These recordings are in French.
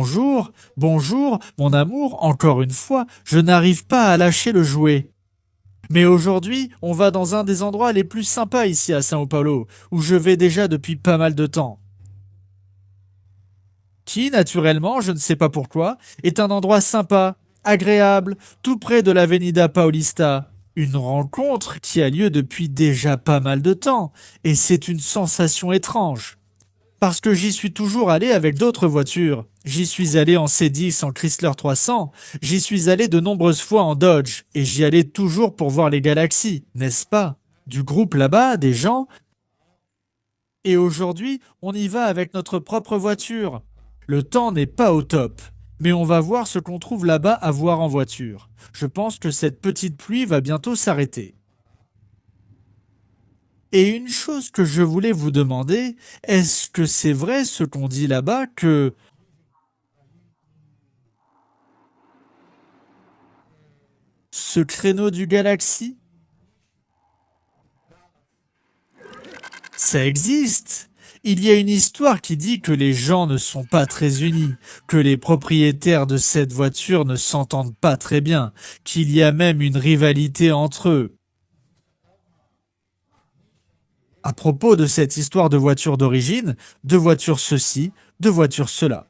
Bonjour, bonjour, mon amour, encore une fois, je n'arrive pas à lâcher le jouet. Mais aujourd'hui, on va dans un des endroits les plus sympas ici à São Paulo, où je vais déjà depuis pas mal de temps. Qui, naturellement, je ne sais pas pourquoi, est un endroit sympa, agréable, tout près de l'Avenida Paulista. Une rencontre qui a lieu depuis déjà pas mal de temps, et c'est une sensation étrange. Parce que j'y suis toujours allé avec d'autres voitures. J'y suis allé en C10 en Chrysler 300, j'y suis allé de nombreuses fois en Dodge, et j'y allais toujours pour voir les galaxies, n'est-ce pas? Du groupe là-bas, des gens, et aujourd'hui, on y va avec notre propre voiture. Le temps n'est pas au top, mais on va voir ce qu'on trouve là-bas à voir en voiture. Je pense que cette petite pluie va bientôt s'arrêter. Et une chose que je voulais vous demander, est-ce que c'est vrai ce qu'on dit là-bas que ce créneau du galaxie, ça existe? Il y a une histoire qui dit que les gens ne sont pas très unis, que les propriétaires de cette voiture ne s'entendent pas très bien, qu'il y a même une rivalité entre eux. À propos de cette histoire de voiture d'origine, de voiture ceci, de voiture cela.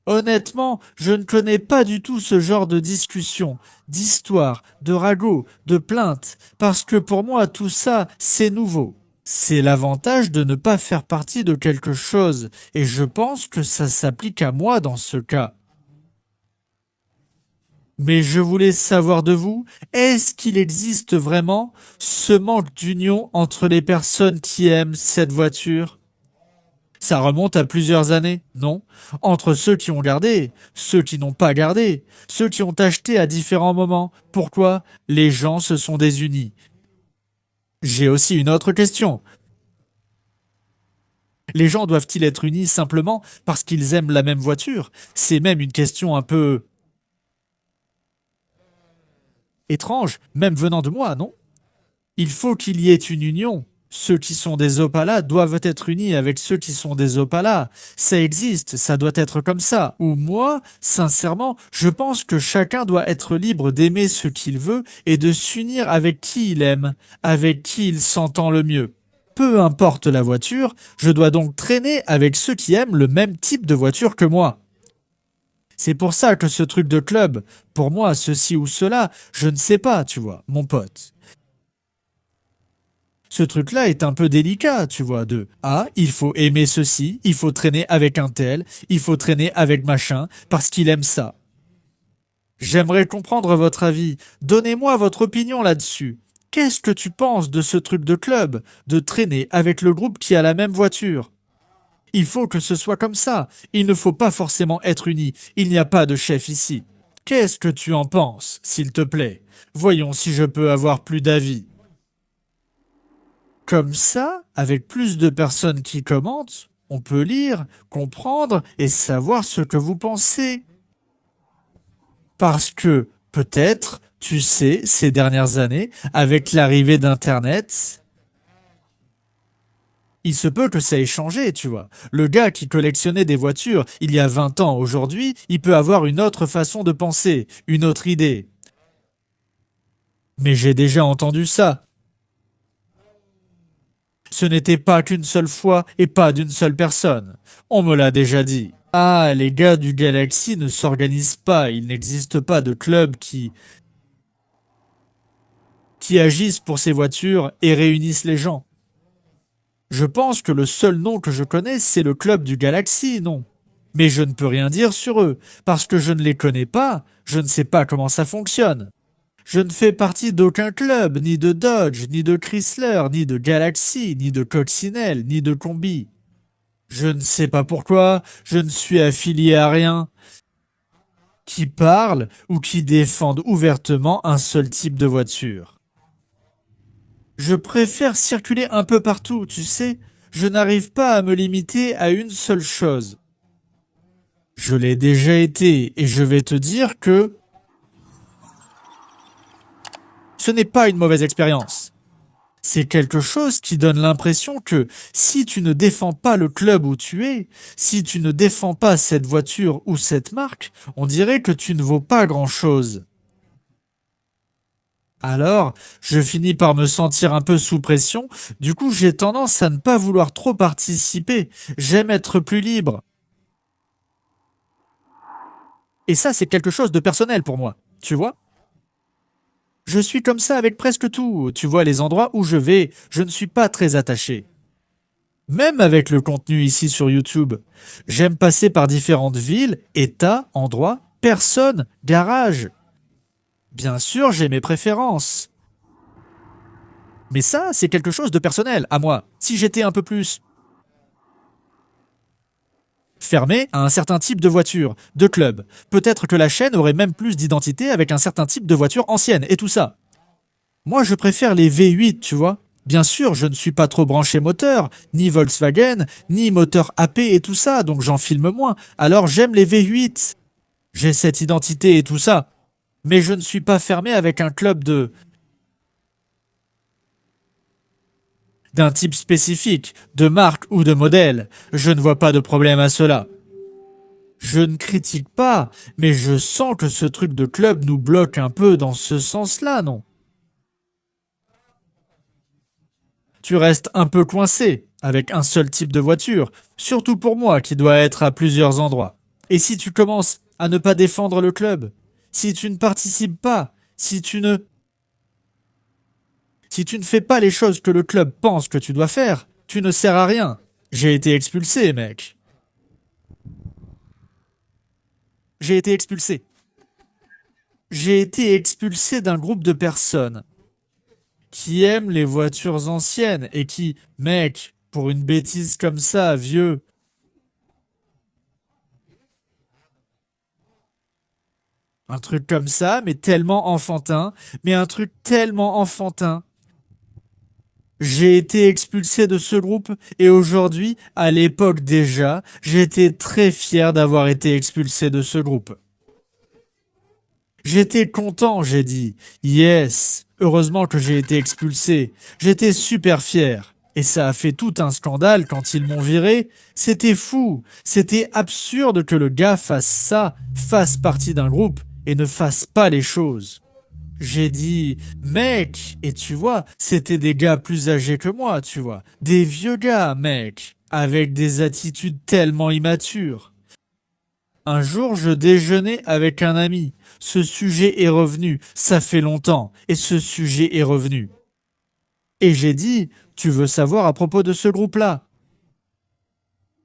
Honnêtement, je ne connais pas du tout ce genre de discussion, d'histoire, de ragot, de plainte, parce que pour moi tout ça, c'est nouveau. C'est l'avantage de ne pas faire partie de quelque chose, et je pense que ça s'applique à moi dans ce cas. Mais je voulais savoir de vous, est-ce qu'il existe vraiment ce manque d'union entre les personnes qui aiment cette voiture? Ça remonte à plusieurs années, non? Entre ceux qui ont gardé, ceux qui n'ont pas gardé, ceux qui ont acheté à différents moments. Pourquoi? Les gens se sont désunis. J'ai aussi une autre question. Les gens doivent-ils être unis simplement parce qu'ils aiment la même voiture? C'est même une question un peu étrange, même venant de moi, non? Il faut qu'il y ait une union. Ceux qui sont des Opala doivent être unis avec ceux qui sont des Opala. Ça existe, ça doit être comme ça. Ou moi, sincèrement, je pense que chacun doit être libre d'aimer ce qu'il veut et de s'unir avec qui il aime, avec qui il s'entend le mieux. Peu importe la voiture, je dois donc traîner avec ceux qui aiment le même type de voiture que moi. C'est pour ça que ce truc de club, pour moi, ceci ou cela, je ne sais pas, tu vois, mon pote. Ce truc-là est un peu délicat, tu vois, de ah, il faut aimer ceci, il faut traîner avec un tel, il faut traîner avec machin, parce qu'il aime ça. J'aimerais comprendre votre avis. Donnez-moi votre opinion là-dessus. Qu'est-ce que tu penses de ce truc de club, de traîner avec le groupe qui a la même voiture? Il faut que ce soit comme ça. Il ne faut pas forcément être unis. Il n'y a pas de chef ici. Qu'est-ce que tu en penses, s'il te plaît? Voyons si je peux avoir plus d'avis. Comme ça, avec plus de personnes qui commentent, on peut lire, comprendre et savoir ce que vous pensez. Parce que, peut-être, tu sais, ces dernières années, avec l'arrivée d'Internet, il se peut que ça ait changé, tu vois. Le gars qui collectionnait des voitures il y a 20 ans aujourd'hui, il peut avoir une autre façon de penser, une autre idée. Mais j'ai déjà entendu ça. Ce n'était pas qu'une seule fois et pas d'une seule personne. On me l'a déjà dit. Ah, les gars du Galaxy ne s'organisent pas, il n'existe pas de club qui agissent pour ces voitures et réunissent les gens. Je pense que le seul nom que je connais, c'est le club du Galaxy, non? Mais je ne peux rien dire sur eux, parce que je ne les connais pas, je ne sais pas comment ça fonctionne. Je ne fais partie d'aucun club, ni de Dodge, ni de Chrysler, ni de Galaxy, ni de Coccinelle, ni de Combi. Je ne sais pas pourquoi, je ne suis affilié à rien qui parle ou qui défende ouvertement un seul type de voiture. Je préfère circuler un peu partout, tu sais. Je n'arrive pas à me limiter à une seule chose. Je l'ai déjà été et je vais te dire que ce n'est pas une mauvaise expérience. C'est quelque chose qui donne l'impression que si tu ne défends pas le club où tu es, si tu ne défends pas cette voiture ou cette marque, on dirait que tu ne vaux pas grand-chose. Alors, je finis par me sentir un peu sous pression, du coup j'ai tendance à ne pas vouloir trop participer, j'aime être plus libre. Et ça, c'est quelque chose de personnel pour moi, tu vois? Je suis comme ça avec presque tout, tu vois, les endroits où je vais, je ne suis pas très attaché. Même avec le contenu ici sur YouTube, j'aime passer par différentes villes, états, endroits, personnes, garages. Bien sûr, j'ai mes préférences. Mais ça, c'est quelque chose de personnel, à moi. Si j'étais un peu plus fermé à un certain type de voiture, de club, peut-être que la chaîne aurait même plus d'identité avec un certain type de voiture ancienne et tout ça. Moi, je préfère les V8, tu vois. Bien sûr, je ne suis pas trop branché moteur, ni Volkswagen, ni moteur AP et tout ça, donc j'en filme moins. Alors j'aime les V8. J'ai cette identité et tout ça. Mais je ne suis pas fermé avec un club d'un type spécifique, de marque ou de modèle. Je ne vois pas de problème à cela. Je ne critique pas, mais je sens que ce truc de club nous bloque un peu dans ce sens-là, non? Tu restes un peu coincé avec un seul type de voiture, surtout pour moi qui dois être à plusieurs endroits. Et si tu commences à ne pas défendre le club, si tu ne participes pas, si tu ne fais pas les choses que le club pense que tu dois faire, tu ne sers à rien. J'ai été expulsé, mec. J'ai été expulsé. J'ai été expulsé d'un groupe de personnes qui aiment les voitures anciennes et qui, mec, pour une bêtise comme ça, vieux, un truc comme ça, mais tellement enfantin, mais un truc tellement enfantin. J'ai été expulsé de ce groupe et aujourd'hui, à l'époque déjà, j'étais très fier d'avoir été expulsé de ce groupe. J'étais content, j'ai dit. Yes, heureusement que j'ai été expulsé. J'étais super fier. Et ça a fait tout un scandale quand ils m'ont viré. C'était fou. C'était absurde que le gars fasse ça, fasse partie d'un groupe et ne fasse pas les choses. J'ai dit, mec, et tu vois, c'était des gars plus âgés que moi, tu vois. Des vieux gars, mec, avec des attitudes tellement immatures. Un jour, je déjeunais avec un ami. Ce sujet est revenu. Ça fait longtemps. Et ce sujet est revenu. Et j'ai dit, tu veux savoir à propos de ce groupe-là?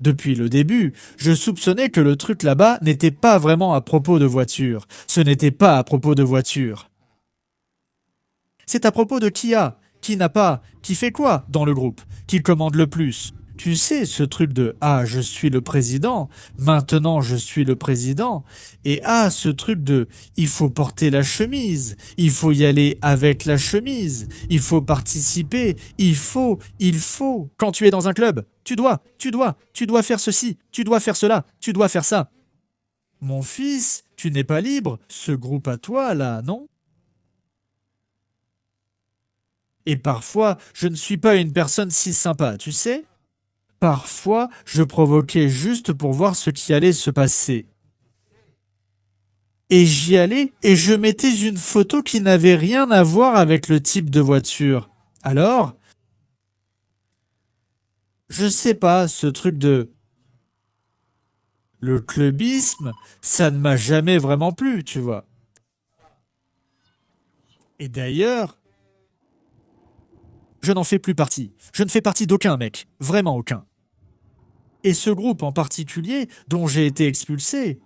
Depuis le début, je soupçonnais que le truc là-bas n'était pas vraiment à propos de voiture. Ce n'était pas à propos de voiture. C'est à propos de qui a, qui n'a pas, qui fait quoi dans le groupe, qui commande le plus. Tu sais, ce truc de ah, je suis le président, maintenant je suis le président, et ah, ce truc de il faut porter la chemise, il faut y aller avec la chemise, il faut participer, il faut. Quand tu es dans un club, tu dois faire ceci, tu dois faire cela, tu dois faire ça. Mon fils, tu n'es pas libre, ce groupe à toi là, non? Et parfois, je ne suis pas une personne si sympa, tu sais? Parfois, je provoquais juste pour voir ce qui allait se passer. Et j'y allais et je mettais une photo qui n'avait rien à voir avec le type de voiture. Alors, je sais pas, ce truc de le clubisme, ça ne m'a jamais vraiment plu, tu vois. Et d'ailleurs, je n'en fais plus partie. Je ne fais partie d'aucun mec, vraiment aucun. Et ce groupe en particulier, dont j'ai été expulsé,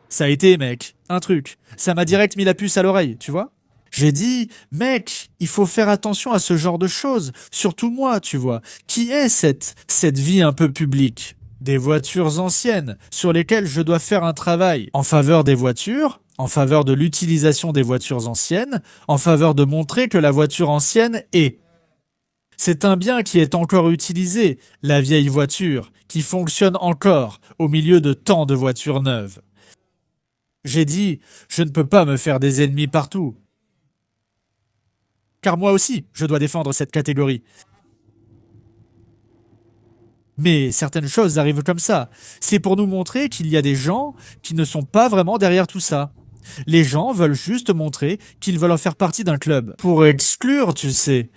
ça a été, mec, un truc. Ça m'a direct mis la puce à l'oreille, tu vois? J'ai dit, mec, il faut faire attention à ce genre de choses. Surtout moi, tu vois. Qui est cette vie un peu publique? Des voitures anciennes, sur lesquelles je dois faire un travail en faveur des voitures, en faveur de l'utilisation des voitures anciennes, en faveur de montrer que la voiture ancienne est. C'est un bien qui est encore utilisé, la vieille voiture, qui fonctionne encore, au milieu de tant de voitures neuves. J'ai dit, je ne peux pas me faire des ennemis partout. car moi aussi, je dois défendre cette catégorie. Mais certaines choses arrivent comme ça. C'est pour nous montrer qu'il y a des gens qui ne sont pas vraiment derrière tout ça. Les gens veulent juste montrer qu'ils veulent en faire partie d'un club. Pour exclure, tu sais.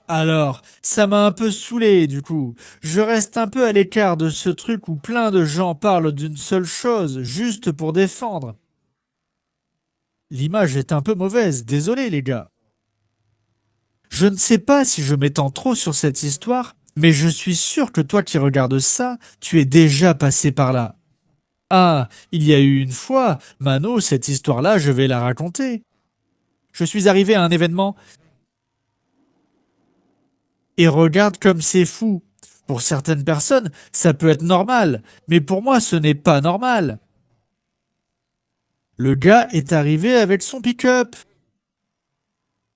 Alors, ça m'a un peu saoulé du coup. Je reste un peu à l'écart de ce truc où plein de gens parlent d'une seule chose, juste pour défendre. L'image est un peu mauvaise, désolé les gars. Je ne sais pas si je m'étends trop sur cette histoire, mais je suis sûr que toi qui regardes ça, tu es déjà passé par là. Ah, il y a eu une fois, Mano, cette histoire-là, je vais la raconter. Je suis arrivé à un événement et regarde comme c'est fou. Pour certaines personnes, ça peut être normal, mais pour moi, ce n'est pas normal. Le gars est arrivé avec son pick-up.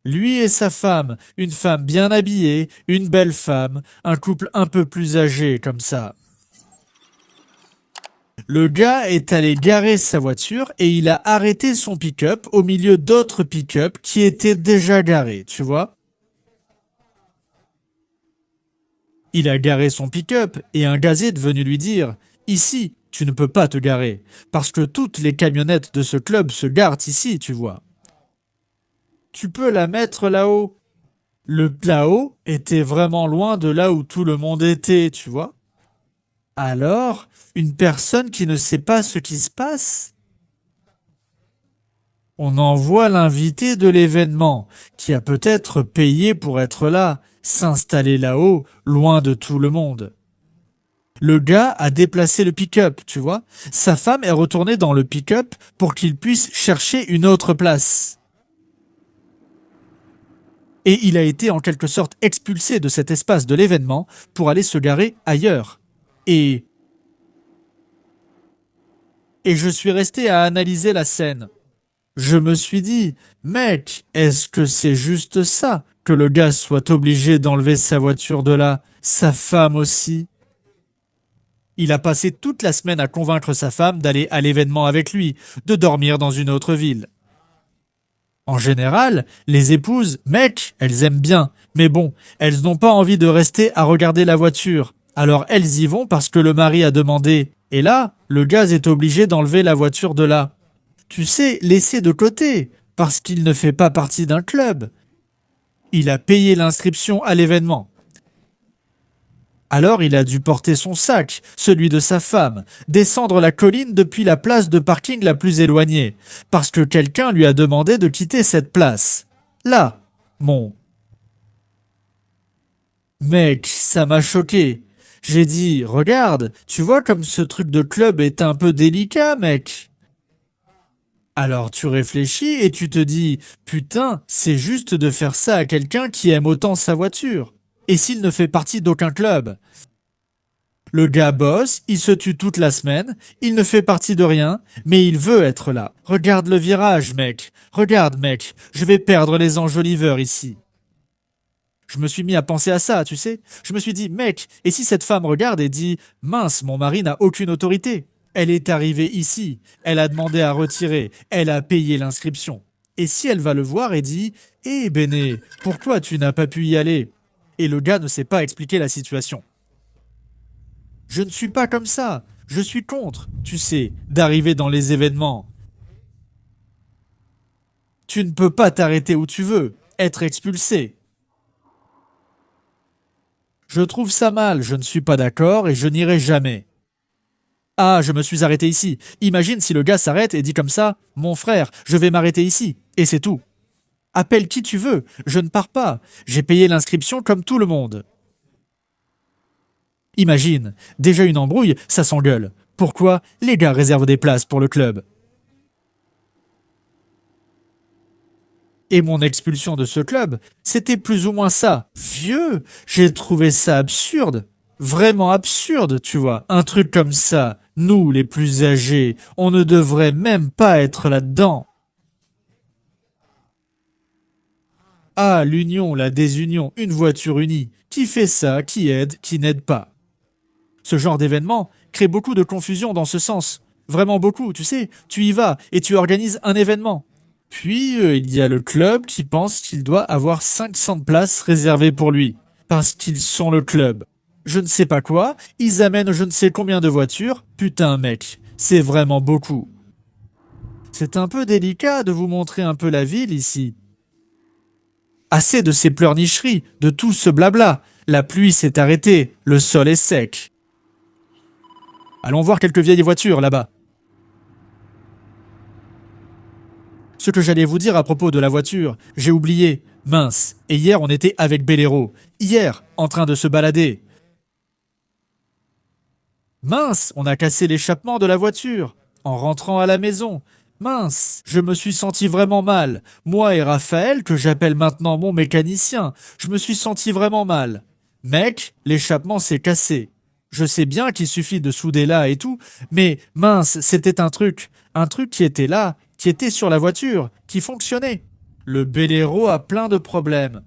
Lui et sa femme, une femme bien habillée, une belle femme, un couple un peu plus âgé comme ça. Le gars est allé garer sa voiture et il a arrêté son pick-up au milieu d'autres pick-up qui étaient déjà garés, tu vois. Il a garé son pick-up et un gazier est venu lui dire « Ici, tu ne peux pas te garer, parce que toutes les camionnettes de ce club se garent ici, tu vois. Tu peux la mettre là-haut. » Le là-haut était vraiment loin de là où tout le monde était, tu vois. Alors, une personne qui ne sait pas ce qui se passe, on envoie l'invité de l'événement, qui a peut-être payé pour être là, s'installer là-haut, loin de tout le monde. Le gars a déplacé le pick-up, tu vois. Sa femme est retournée dans le pick-up pour qu'il puisse chercher une autre place. Et il a été en quelque sorte expulsé de cet espace de l'événement pour aller se garer ailleurs. Et je suis resté à analyser la scène. Je me suis dit, mec, est-ce que c'est juste ça, que le gars soit obligé d'enlever sa voiture de là, sa femme aussi? Il a passé toute la semaine à convaincre sa femme d'aller à l'événement avec lui, de dormir dans une autre ville. En général, les épouses, mec, elles aiment bien, mais bon, elles n'ont pas envie de rester à regarder la voiture. Alors elles y vont parce que le mari a demandé. Et là, le gars est obligé d'enlever la voiture de là. Tu sais, laisser de côté, parce qu'il ne fait pas partie d'un club. Il a payé l'inscription à l'événement. Alors il a dû porter son sac, celui de sa femme, descendre la colline depuis la place de parking la plus éloignée, parce que quelqu'un lui a demandé de quitter cette place. Là, mon... Mec, ça m'a choqué. J'ai dit, regarde, tu vois comme ce truc de club est un peu délicat, mec. Alors tu réfléchis et tu te dis, putain, c'est juste de faire ça à quelqu'un qui aime autant sa voiture. Et s'il ne fait partie d'aucun club? Le gars bosse, il se tue toute la semaine, il ne fait partie de rien, mais il veut être là. Regarde le virage, mec. Regarde, mec, je vais perdre les enjoliveurs ici. Je me suis mis à penser à ça, tu sais. Je me suis dit, mec, et si cette femme regarde et dit, mince, mon mari n'a aucune autorité. Elle est arrivée ici, elle a demandé à retirer, elle a payé l'inscription. Et si elle va le voir et dit, hé Béné, pourquoi tu n'as pas pu y aller? Et le gars ne sait pas expliquer la situation. Je ne suis pas comme ça. Je suis contre, tu sais, d'arriver dans les événements. Tu ne peux pas t'arrêter où tu veux, être expulsé. Je trouve ça mal, je ne suis pas d'accord et je n'irai jamais. Ah, je me suis arrêté ici. Imagine si le gars s'arrête et dit comme ça, mon frère, je vais m'arrêter ici. Et c'est tout. Appelle qui tu veux, je ne pars pas. J'ai payé l'inscription comme tout le monde. Imagine, déjà une embrouille, ça s'engueule. Pourquoi les gars réservent des places pour le club? Et mon expulsion de ce club, c'était plus ou moins ça. Vieux, j'ai trouvé ça absurde. Vraiment absurde, tu vois. Un truc comme ça, nous, les plus âgés, on ne devrait même pas être là-dedans. Ah, l'union, la désunion, une voiture unie. Qui fait ça, qui aide, qui n'aide pas. Ce genre d'événement crée beaucoup de confusion dans ce sens. Vraiment beaucoup, tu sais. Tu y vas et tu organises un événement. Puis, il y a le club qui pense qu'il doit avoir 500 places réservées pour lui, parce qu'ils sont le club. Je ne sais pas quoi, ils amènent je ne sais combien de voitures, putain mec, c'est vraiment beaucoup. C'est un peu délicat de vous montrer un peu la ville ici. Assez de ces pleurnicheries, de tout ce blabla. La pluie s'est arrêtée, le sol est sec. Allons voir quelques vieilles voitures là-bas. Ce que j'allais vous dire à propos de la voiture, j'ai oublié. Mince, et hier on était avec Bellero. Hier, en train de se balader. Mince, on a cassé l'échappement de la voiture. En rentrant à la maison. Mince, je me suis senti vraiment mal. Moi et Raphaël, que j'appelle maintenant mon mécanicien, je me suis senti vraiment mal. Mec, l'échappement s'est cassé. Je sais bien qu'il suffit de souder là et tout, mais mince, c'était un truc qui était là, qui était sur la voiture, qui fonctionnait. Le Bellero a plein de problèmes.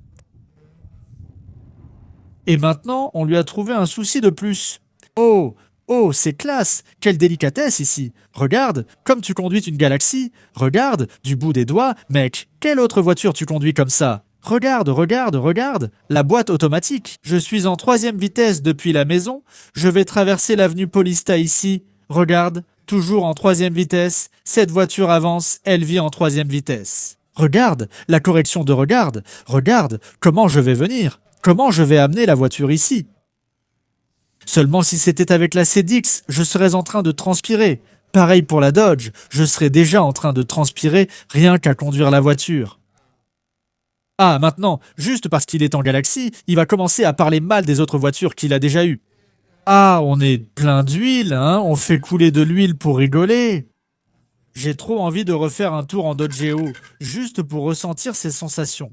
Et maintenant, on lui a trouvé un souci de plus. Oh, oh, c'est classe, quelle délicatesse ici. Regarde, comme tu conduis une Galaxy. Regarde, du bout des doigts, mec, quelle autre voiture tu conduis comme ça? Regarde, regarde, regarde, la boîte automatique. Je suis en 3e vitesse depuis la maison. Je vais traverser l'avenue Paulista ici. Regarde, toujours en 3e vitesse. Cette voiture avance, elle vit en 3e vitesse. Regarde, la correction de regarde. Regarde, comment je vais venir. Comment je vais amener la voiture ici? Seulement si c'était avec la CDX, je serais en train de transpirer. Pareil pour la Dodge, je serais déjà en train de transpirer rien qu'à conduire la voiture. Ah, maintenant, juste parce qu'il est en Galaxy, il va commencer à parler mal des autres voitures qu'il a déjà eues. Ah, on est plein d'huile, hein, on fait couler de l'huile pour rigoler. J'ai trop envie de refaire un tour en Dodgeo, juste pour ressentir ces sensations.